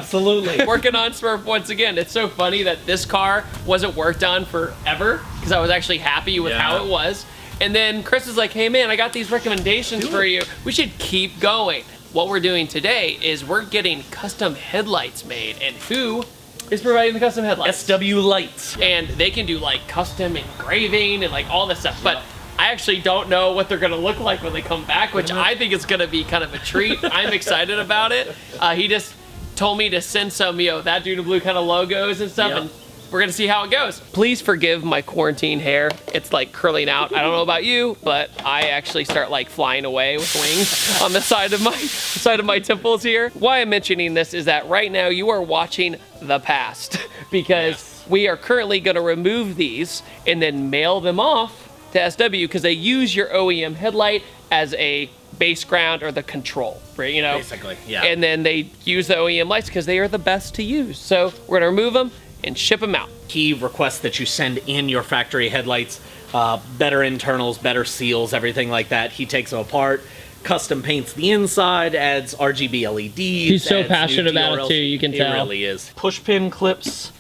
Absolutely. Working on Smurf once again. It's so funny that this car wasn't worked on forever because I was actually happy with how it was. And then Chris is like, hey man, I got these recommendations for you. We should keep going. What we're doing today is we're getting custom headlights made. And who is providing the custom headlights? SW Lights. And they can do like custom engraving and like all this stuff. But I actually don't know what they're gonna look like when they come back, which I think is gonna be kind of a treat. I'm excited about it. He just told me to send some, you know, That Dude in Blue kind of logos and stuff, and we're gonna see how it goes. Please forgive my quarantine hair. It's like curling out. I don't know about you, but I actually start like flying away with wings on the side of my temples here. Why I'm mentioning this is that right now you are watching the past because we are currently gonna remove these and then mail them off to SW because they use your OEM headlight as a base ground or the control, right? You know, basically, yeah. And then they use the OEM lights because they are the best to use. So we're gonna remove them and ship them out. He requests that you send in your factory headlights, better internals, better seals, everything like that. He takes them apart, custom paints the inside, adds RGB LEDs. He's so passionate about it too, you can tell. He really is. Push pin clips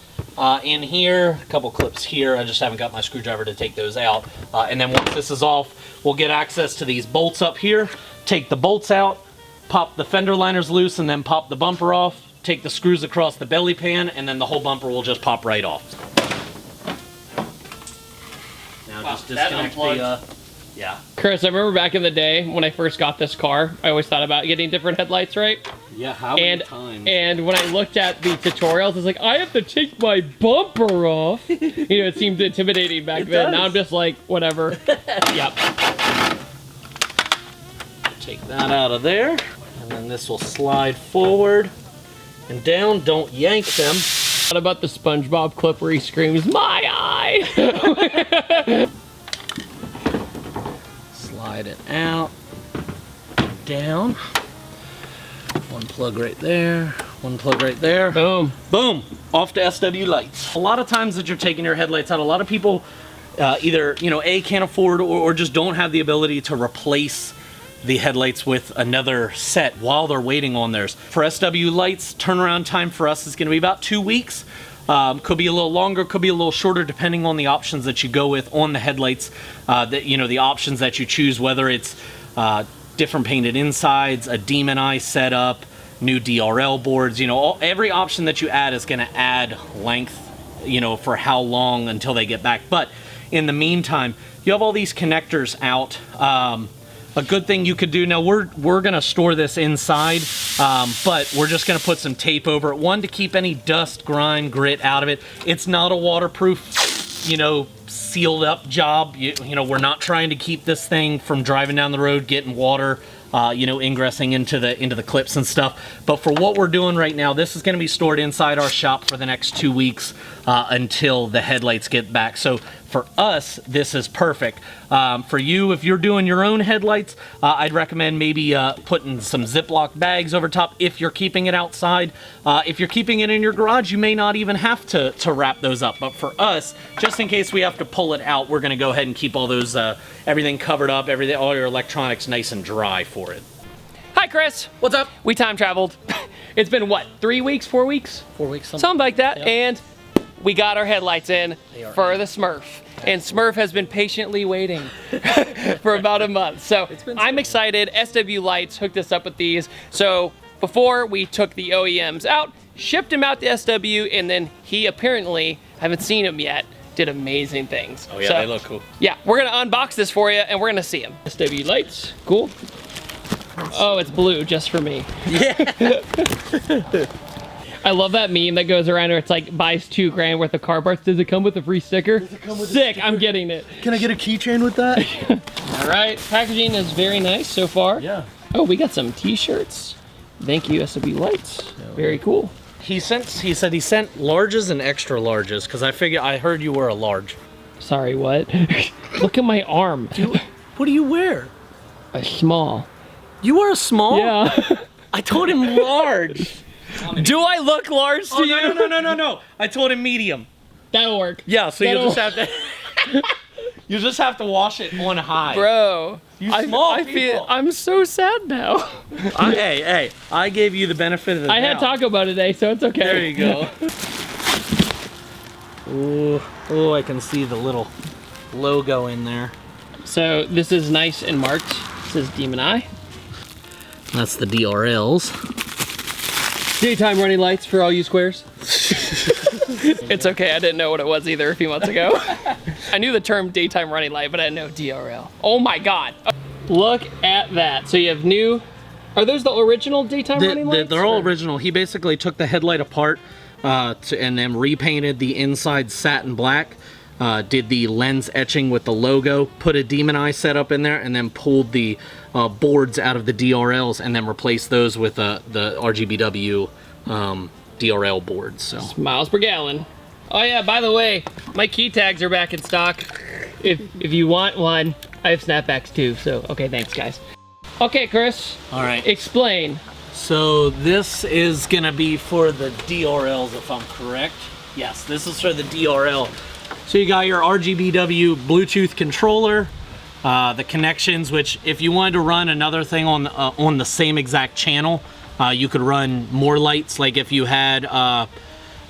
in here, a couple clips here. I just haven't got my screwdriver to take those out. And then once this is off, we'll get access to these bolts up here, take the bolts out, pop the fender liners loose, and then pop the bumper off. Take the screws across the belly pan, and then the whole bumper will just pop right off. Now just disconnect the, Chris, I remember back in the day when I first got this car, I always thought about getting different headlights, right? Yeah, how many times? And when I looked at the tutorials, I was like, I have to take my bumper off. You know, it seemed intimidating back then. Now I'm just like, whatever. Yep. Take that out of there, and then this will slide forward and down. Don't yank them. What about the SpongeBob clip where he screams, my eye? Slide it out, down. One plug right there, one plug right there. Boom. Boom, off to SW Lights. A lot of times that you're taking your headlights out, a lot of people either, you know, A, can't afford or just don't have the ability to replace the headlights with another set while they're waiting on theirs. For SW Lights, turnaround time for us is gonna be about 2 weeks. Could be a little longer, could be a little shorter, depending on the options that you go with on the headlights. You know, the options that you choose, whether it's different painted insides, a demon eye setup, new DRL boards. You know, every option that you add is going to add length, you know, for how long until they get back. But in the meantime, you have all these connectors out. A good thing you could do, now we're gonna store this inside, but we're just gonna put some tape over it. One, to keep any dust, grime, grit out of it. It's not a waterproof, you know, sealed up job. You know, we're not trying to keep this thing from driving down the road, getting water, you know, ingressing into the clips and stuff. But for what we're doing right now, this is gonna be stored inside our shop for the next 2 weeks until the headlights get back. So for us, this is perfect. For you, if you're doing your own headlights, I'd recommend maybe putting some Ziploc bags over top if you're keeping it outside. If you're keeping it in your garage, you may not even have to wrap those up. But for us, just in case we have to pull it out, we're gonna go ahead and keep all those, everything covered up, all your electronics nice and dry for it. Hi, Chris. What's up? We time traveled. It's been what, 3 weeks, 4 weeks? 4 weeks, something like that. Yep. And we got our headlights in for the Smurf. And Smurf has been patiently waiting for about a month. So I'm excited. SW Lights hooked us up with these. So before we took the OEMs out, shipped them out to SW, and then he apparently, haven't seen him yet, did amazing things. Oh yeah, so, they look cool. Yeah, we're gonna unbox this for you and we're gonna see them. SW Lights, cool. Oh, it's blue just for me. Yeah. I love that meme that goes around where it's like, buys $2 grand worth of car parts. Does it come with a free sticker? Does it come with Sick, a sticker? I'm getting it. Can I get a keychain with that? All right, packaging is very nice so far. Yeah. Oh, we got some t-shirts. Thank you, SW Lights. Very cool. He said he sent larges and extra larges because I heard you were a large. Sorry, what? Look at my arm. What do you wear? A small. You are a small? Yeah. I told him large. Do I look large to you? No. I told him medium. That'll work. Yeah, so That'll you just have to you just have to wash it on high. Bro, You small I feel I'm so sad now. Hey, I gave you the benefit of the doubt. I had Taco Bell today, so it's okay. There you go. Oh, I can see the little logo in there. So this is nice and marked. It says Demon Eye. That's the DRLs. Daytime running lights for all you squares. It's okay, I didn't know what it was either a few months ago. I knew the term daytime running light, but I didn't know DRL. Oh my God. Look at that. So you have new, are those the original daytime running lights? They're all original. He basically took the headlight apart and then repainted the inside satin black, did the lens etching with the logo, put a Demon Eye setup in there, and then pulled the boards out of the DRLs and then replaced those with the RGBW DRL boards. So miles per gallon. Oh yeah, by the way, my key tags are back in stock. If you want one, I have snapbacks too, so okay, thanks guys. Okay, Chris. All right. Explain. So this is gonna be for the DRLs, if I'm correct. Yes, this is for the DRL. So you got your RGBW Bluetooth controller, the connections, which if you wanted to run another thing on the same exact channel, you could run more lights. Like if you had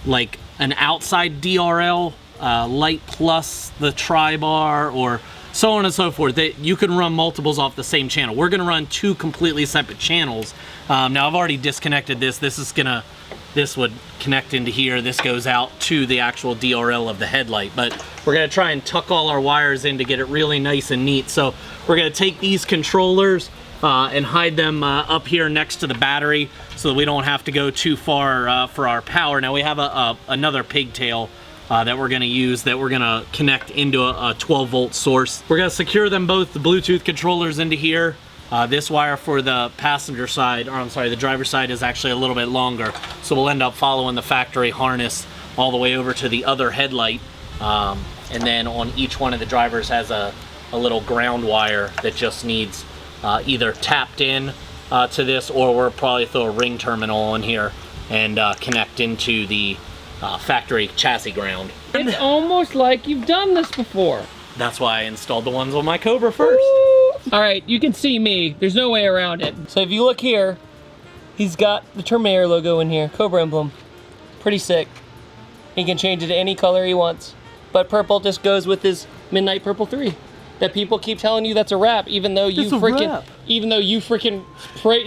like an outside DRL light plus the tri-bar or so on and so forth, that you can run multiples off the same channel. We're gonna run two completely separate channels. Now I've already disconnected this. This would connect into here. This goes out to the actual DRL of the headlight, but we're gonna try and tuck all our wires in to get it really nice and neat. So we're gonna take these controllers and hide them up here next to the battery so that we don't have to go too far for our power. Now we have another pigtail that we're gonna use, that we're gonna connect into a 12 volt source. We're gonna secure them both, the Bluetooth controllers, into here. This wire for the passenger side, or I'm sorry, the driver's side, is actually a little bit longer. So we'll end up following the factory harness all the way over to the other headlight. And then on each one of the drivers has a little ground wire that just needs either tapped in to this, or we'll probably throw a ring terminal on here and connect into the factory chassis ground. It's almost like you've done this before. That's why I installed the ones on my Cobra first. All right, you can see me. There's no way around it. So if you look here, he's got the Terminator logo in here, Cobra emblem. Pretty sick. He can change it to any color he wants. But purple just goes with his Midnight Purple 3. That people keep telling you that's a wrap, even though you freaking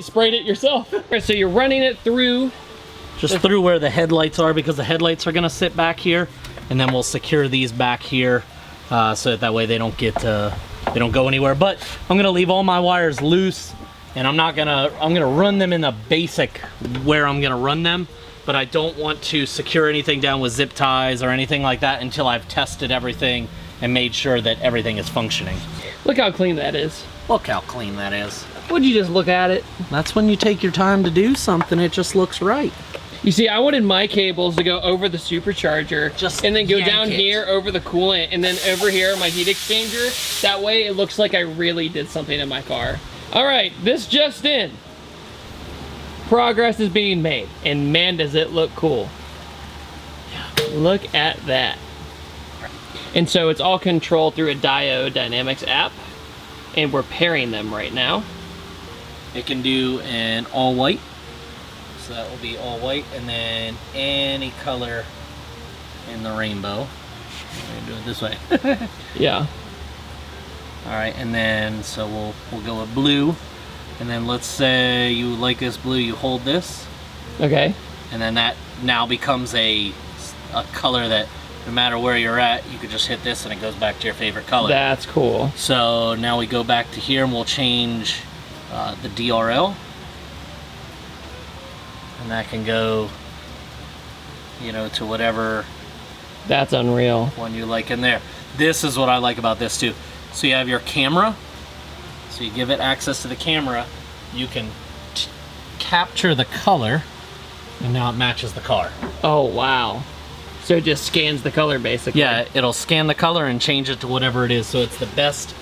sprayed it yourself. So you're running it through. Just through where the headlights are, because the headlights are gonna sit back here, and then we'll secure these back here so that way they don't get they don't go anywhere. But I'm gonna leave all my wires loose, and I'm gonna run them in the basic where I'm gonna run them, but I don't want to secure anything down with zip ties or anything like that until I've tested everything and made sure that everything is functioning. Look how clean that is. Look how clean that is. Would you just look at it? That's when you take your time to do something, it just looks right. You see, I wanted my cables to go over the supercharger, and then go down here over the coolant, and then over here my heat exchanger. That way it looks like I really did something in my car. All right, this just in. Progress is being made, and man, does it look cool. Look at that. And so it's all controlled through a Diode Dynamics app, and we're pairing them right now. It can do an all white. So that will be all white, and then any color in the rainbow. I'm gonna do it this way. Yeah. All right, and then so we'll go with blue, and then let's say you like this blue, you hold this. Okay. And then that now becomes a color that no matter where you're at, you could just hit this and it goes back to your favorite color. That's cool. So now we go back to here and we'll change the DRL. And that can go, you know, to whatever. That's unreal. One you like in there. This is what I like about this too. So you have your camera. So you give it access to the camera. You can capture the color, and now it matches the car. Oh, wow. So it just scans the color basically. Yeah, it'll scan the color and change it to whatever it is. So it's the best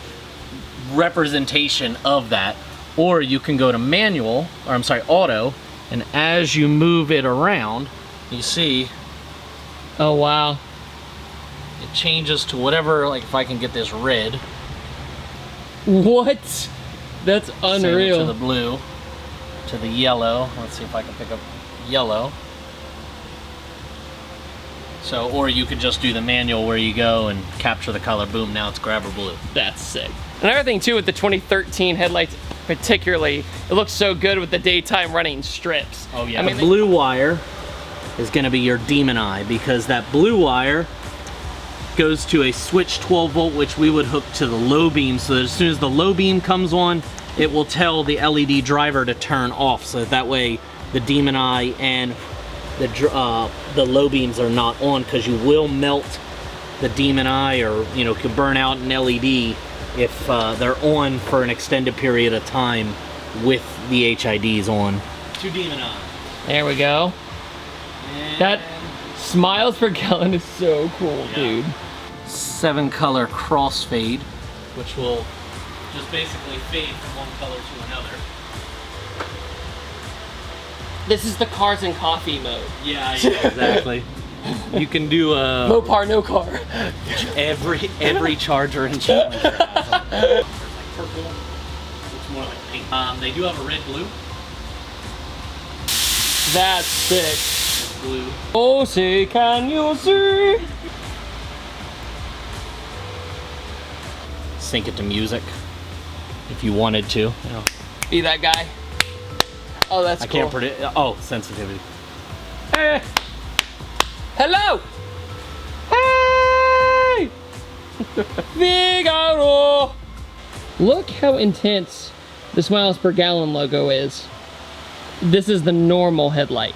representation of that. Or you can go to manual, or I'm sorry, auto. And as you move it around, you see. Oh, wow. It changes to whatever, like if I can get this red. What? That's unreal. Same to the blue, to the yellow. Let's see if I can pick up yellow. So, or you could just do the manual where you go and capture the color. Boom, now it's grabber blue. That's sick. Another thing too with the 2013 headlights particularly, it looks so good with the daytime running strips. Oh yeah. I mean, the blue wire is gonna be your demon eye, because that blue wire goes to a switch 12 volt, which we would hook to the low beam, so that as soon as the low beam comes on, it will tell the LED driver to turn off, so that way the demon eye and the low beams are not on, because you will melt the demon eye, or you know, could burn out an LED if they're on for an extended period of time with the HIDs on. To demon eye. There we go. And that smiles per gallon is so cool, yeah. Dude. 7-color crossfade, which will just basically fade from one color to another. This is the cars and coffee mode. Yeah, exactly. You can do no par, no car. every charger and challenger has them. There's like purple, it's more like pink. They do have a red blue. That's sick. Blue. Oh, say, can you see? Sync it to music if you wanted to. Yeah. Be that guy. Oh, that's cool. I can't predict. Oh, sensitivity. Hey. Hello. Hey. Figaro. Look how intense the miles per gallon logo is. This is the normal headlight.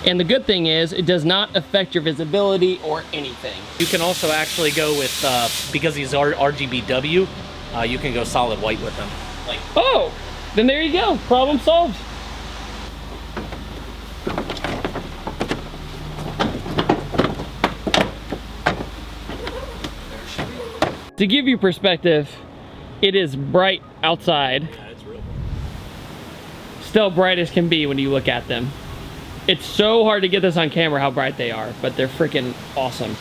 And the good thing is, it does not affect your visibility or anything. You can also actually go with, because these are RGBW, you can go solid white with them. Like, oh, then there you go, problem solved. To give you perspective, it is bright outside. Yeah, it's real. Still bright as can be when you look at them. It's so hard to get this on camera how bright they are, but they're freaking awesome.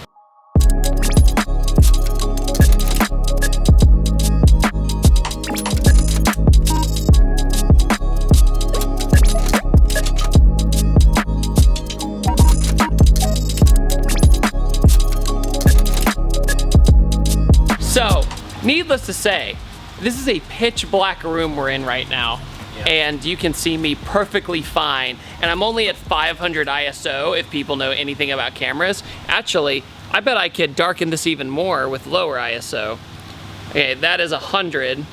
So, needless to say, this is a pitch black room we're in right now. Yeah. And you can see me perfectly fine. And I'm only at 500 ISO if people know anything about cameras. Actually, I bet I could darken this even more with lower ISO. Okay, that is 100.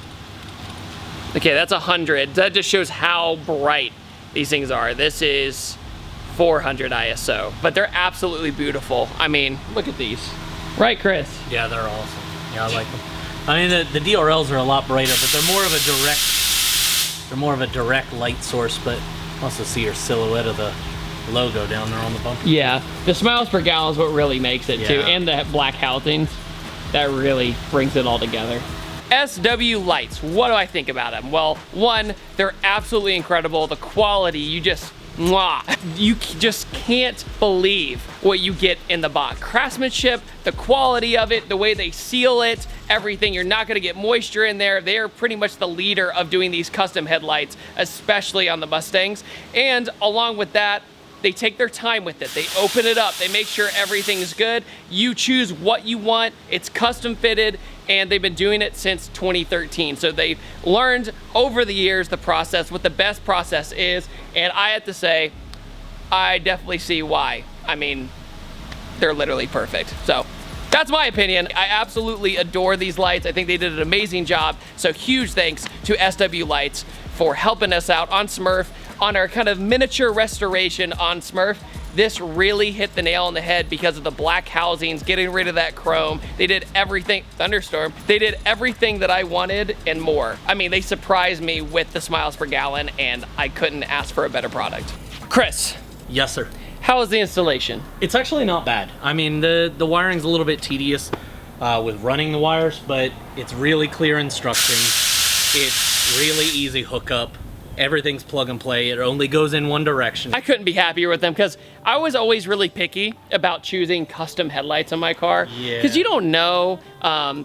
Okay, that's 100. That just shows how bright these things are. This is 400 ISO, but they're absolutely beautiful. I mean, look at these. Right, Chris? Yeah, they're awesome. Yeah, I like them. I mean, the DRLs are a lot brighter, but they're more of a direct light source, but also see your silhouette of the logo down there on the bumper. Yeah, the miles per gallon is what really makes it too, Yeah. and the black housings. That really brings it all together. SW lights, what do I think about them? Well, one, they're absolutely incredible. The quality, you just can't believe what you get in the box. Craftsmanship, the quality of it, the way they seal it, everything. You're not gonna get moisture in there. They are pretty much the leader of doing these custom headlights, especially on the Mustangs. And along with that, they take their time with it. They open it up. They make sure everything's good. You choose what you want. It's custom fitted, and they've been doing it since 2013. So they've learned over the years the process, what the best process is, and I have to say, I definitely see why. I mean, they're literally perfect. So that's my opinion. I absolutely adore these lights. I think they did an amazing job. So huge thanks to SW Lights for helping us out on Smurf, on our kind of miniature restoration on Smurf. This really hit the nail on the head because of the black housings, getting rid of that chrome. They did everything, thunderstorm, they did everything that I wanted and more. I mean, they surprised me with the miles per gallon, and I couldn't ask for a better product. Chris. Yes, sir. How was the installation? It's actually not bad. I mean, the wiring's a little bit tedious with running the wires, but it's really clear instructions. It's really easy hookup. Everything's plug and play. It only goes in one direction. I couldn't be happier with them because I was always really picky about choosing custom headlights on my car. Yeah. Because you don't know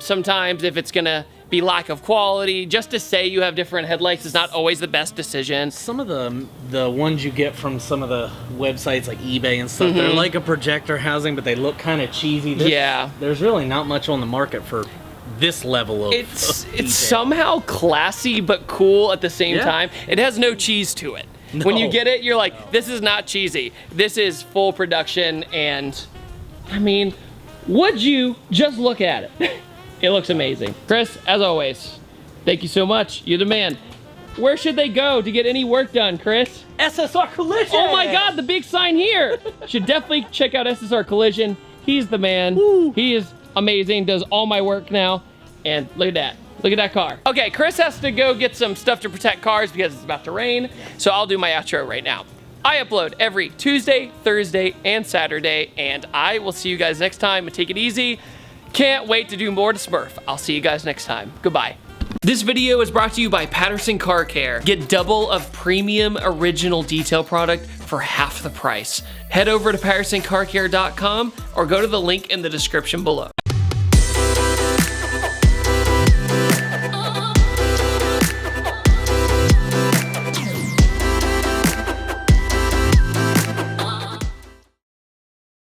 sometimes if it's gonna be lack of quality. Just to say you have different headlights is not always the best decision. Some of the ones you get from some of the websites like eBay and stuff, they're like a projector housing, but they look kind of cheesy. There's really not much on the market for this level of It's detail. somehow classy but cool at the same time. It has no cheese to it. No. When you get it, you're like, this is not cheesy. This is full production, and I mean, would you just look at it? It looks amazing. Chris, as always, thank you so much. You're the man. Where should they go to get any work done, Chris? SSR Collision! Oh my God, the big sign here. Should definitely check out SSR Collision. He's the man. Woo. He is amazing, does all my work now. And look at that. Look at that car. Okay, Chris has to go get some stuff to protect cars because it's about to rain. So I'll do my outro right now. I upload every Tuesday, Thursday, and Saturday, and I will see you guys next time. And take it easy. Can't wait to do more to Smurf. I'll see you guys next time. Goodbye. This video is brought to you by Patterson Car Care. Get double of premium original detail product for half the price. Head over to PattersonCarCare.com or go to the link in the description below.